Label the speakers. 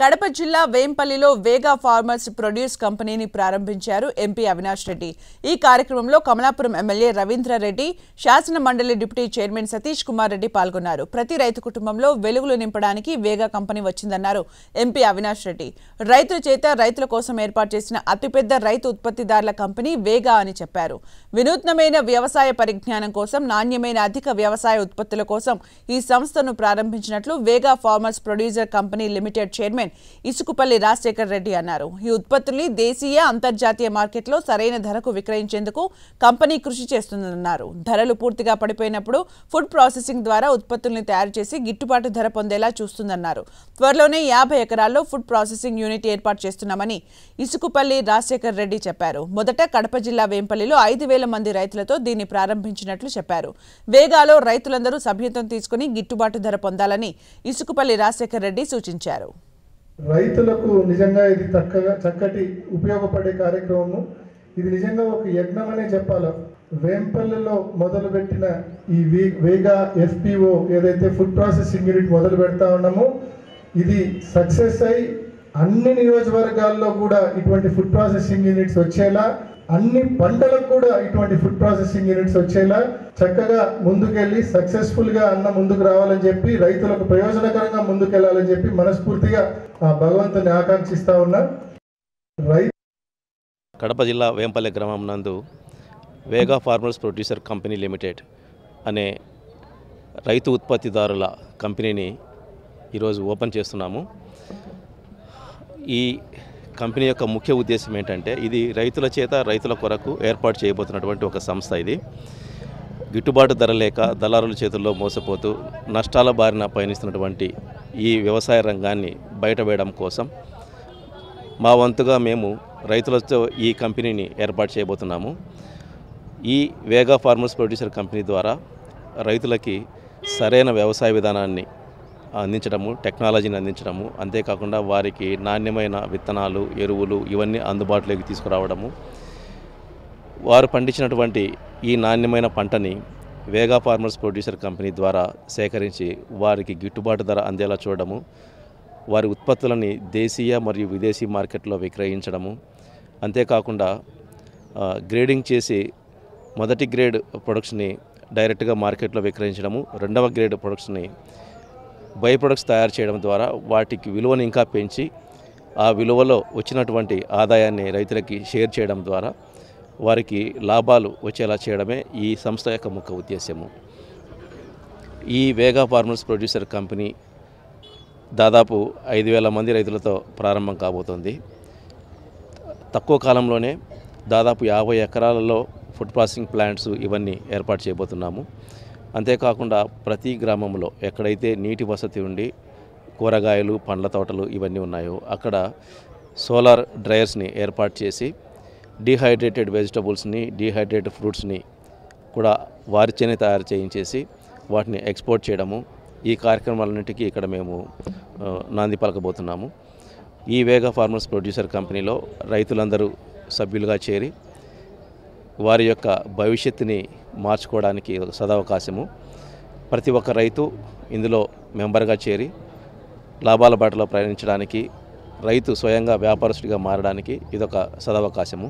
Speaker 1: కడప జిల్లా వేంపల్లిలో వేగా farmers produce కంపెనీని ప్రారంభించారు ఎంపీ అవినాష్ రెడ్డి. ఈ కార్యక్రమంలో కమలాపురం ఎమ్మెల్యే రవీంద్రారెడ్డి, శాసన మండలి డిప్యూటీ చైర్మన్ సతీష్ కుమార్ రెడ్డి పాల్గొన్నారు. ప్రతి రైతు కుటుంబంలో వెలుగులు నింపడానికి వేగా కంపెనీ వచ్చిందన్నారు ఎంపీ అవినాష్ రెడ్డి. రైతుల చేత రైతుల కోసం ఏర్పాటు చేసిన అతిపెద్ద రైతు ఉత్పత్తిదారుల కంపెనీ వేగా అని చెప్పారు. వినూత్నమైన వ్యవసాయ పరిజ్ఞానం కోసం, నాణ్యమైన అధిక వ్యవసాయ ఉత్పత్తుల కోసం ఈ సంస్థను ప్రారంభించినట్లు Vega farmers producer company limited chairman Isukupalli Rajasekhar Reddy అన్నారు. ఈ ఉత్పత్తుల్ని దేశీయ, అంతర్జాతీయ మార్కెట్లో సరైన ధరకు విక్రయించేందుకు కంపెనీ కృషి చేస్తుందన్నారు. ధరలు పూర్తిగా పడిపోయినప్పుడు ఫుడ్ ప్రాసెసింగ్ ద్వారా ఉత్పత్తుల్ని తయారు చేసి గిట్టుబాటు ధర పొందేలా చూస్తుందన్నారు. త్వరలోనే 50 ఎకరాల్లో ఫుడ్ ప్రాసెసింగ్ యూనిట్ ఏర్పాటు చేస్తున్నామని ఇసుకుపల్లి రాజశేఖర్ రెడ్డి చెప్పారు. మొదట కడప జిల్లా వేంపల్లిలో 5,000 మంది రైతులతో దీన్ని ప్రారంభించినట్లు చెప్పారు. వేగాలో రైతులందరూ సభ్యత్వం తీసుకుని గిట్టుబాటు ధర పొందాలని ఇసుకుపల్లి రాజశేఖర్ రెడ్డి సూచించారు.
Speaker 2: రైతులకు నిజంగా ఇది చక్కటి ఉపయోగపడే కార్యక్రమము. ఇది నిజంగా ఒక యజ్ఞం అనే చెప్పాలి. వేంపల్లిలో మొదలుపెట్టిన ఈ వేగా ఎఫ్పిఓ ఏదైతే ఫుడ్ ప్రాసెసింగ్ యూనిట్ మొదలు పెడతా ఉన్నామో, ఇది సక్సెస్ అయి అన్ని నియోజకవర్గాల్లో కూడా ఇటువంటి ఫుడ్ ప్రాసెసింగ్ యూనిట్స్ వచ్చేలా, అన్ని పంటలకు కూడా ఇటువంటి ఫుడ్ ప్రాసెసింగ్ యూనిట్స్ వచ్చేలా చక్కగా ముందుకెళ్ళి సక్సెస్ఫుల్గా ముందుకు రావాలని చెప్పి, రైతులకు ప్రయోజనకరంగా ముందుకెళ్లాలని చెప్పి మనస్ఫూర్తిగా ఆ భగవంతుని ఆకాంక్షిస్తా ఉన్నా.
Speaker 3: కడప జిల్లా వేంపల్లి గ్రామం నందు వేగా ఫార్మర్స్ ప్రొడ్యూసర్ కంపెనీ లిమిటెడ్ అనే రైతు ఉత్పత్తిదారుల కంపెనీని ఈరోజు ఓపెన్ చేస్తున్నాము. ఈ కంపెనీ యొక్క ముఖ్య ఉద్దేశం ఏంటంటే, ఇది రైతుల చేత రైతుల కొరకు ఏర్పాటు చేయబోతున్నటువంటి ఒక సంస్థ. ఇది గిట్టుబాటు ధర లేక దళారుల చేతుల్లో మోసపోతూ నష్టాల బారిన పయనిస్తున్నటువంటి ఈ వ్యవసాయ రంగాన్ని బయటవేయడం కోసం మా వంతుగా మేము రైతులతో ఈ కంపెనీని ఏర్పాటు చేయబోతున్నాము. ఈ వేగా ఫార్మర్స్ ప్రొడ్యూసర్ కంపెనీ ద్వారా రైతులకి సరైన వ్యవసాయ విధానాన్ని అందించడము, టెక్నాలజీని అందించడము, అంతేకాకుండా వారికి నాణ్యమైన విత్తనాలు, ఎరువులు ఇవన్నీ అందుబాటులోకి తీసుకురావడము, వారు పండించినటువంటి ఈ నాణ్యమైన పంటని వేగా ఫార్మర్స్ ప్రొడ్యూసర్ కంపెనీ ద్వారా సేకరించి వారికి గిట్టుబాటు ధర అందేలా చూడడము, వారి ఉత్పత్తులని దేశీయ మరియు విదేశీ మార్కెట్లో విక్రయించడము, అంతేకాకుండా గ్రేడింగ్ చేసి మొదటి గ్రేడ్ ప్రొడక్ట్స్ని డైరెక్ట్గా మార్కెట్లో విక్రయించడము, రెండవ గ్రేడ్ ప్రొడక్ట్స్ని బై ప్రొడక్ట్స్ తయారు చేయడం ద్వారా వాటికి విలువను ఇంకా పెంచి ఆ విలువలో వచ్చినటువంటి ఆదాయాన్ని రైతులకి షేర్ చేయడం ద్వారా వారికి లాభాలు వచ్చేలా చేయడమే ఈ సంస్థ యొక్క ముఖ్య ఉద్దేశము. ఈ వేగా ఫార్మర్స్ ప్రొడ్యూసర్ కంపెనీ దాదాపు 5,000 మంది రైతులతో ప్రారంభం కాబోతోంది. తక్కువ కాలంలోనే దాదాపు 50 ఎకరాలలో ఫుడ్ ప్రాసెసింగ్ ప్లాంట్స్ ఇవన్నీ ఏర్పాటు చేయబోతున్నాము. అంతేకాకుండా ప్రతి గ్రామంలో ఎక్కడైతే నీటి వసతి ఉండి కూరగాయలు, పండ్ల తోటలు ఇవన్నీ ఉన్నాయో అక్కడ సోలార్ డ్రైయర్స్ని ఏర్పాటు చేసి డీహైడ్రేటెడ్ వెజిటబుల్స్ని, డీహైడ్రేటెడ్ ఫ్రూట్స్ని కూడా వారిచేనే తయారు చేయించేసి వాటిని ఎక్స్పోర్ట్ చేయడము, ఈ కార్యక్రమాలన్నింటికీ ఇక్కడ మేము నాంది పలకబోతున్నాము. ఈ వేగా ఫార్మర్స్ ప్రొడ్యూసర్ కంపెనీలో రైతులందరూ సభ్యులుగా చేరి వారి యొక్క భవిష్యత్తుని మార్చుకోవడానికి సదవకాశము. ప్రతి ఒక్క రైతు ఇందులో మెంబర్గా చేరి లాభాల బాటలో ప్రయాణించడానికి, రైతు స్వయంగా వ్యాపారస్తుడిగా మారడానికి ఇదొక సదవకాశము.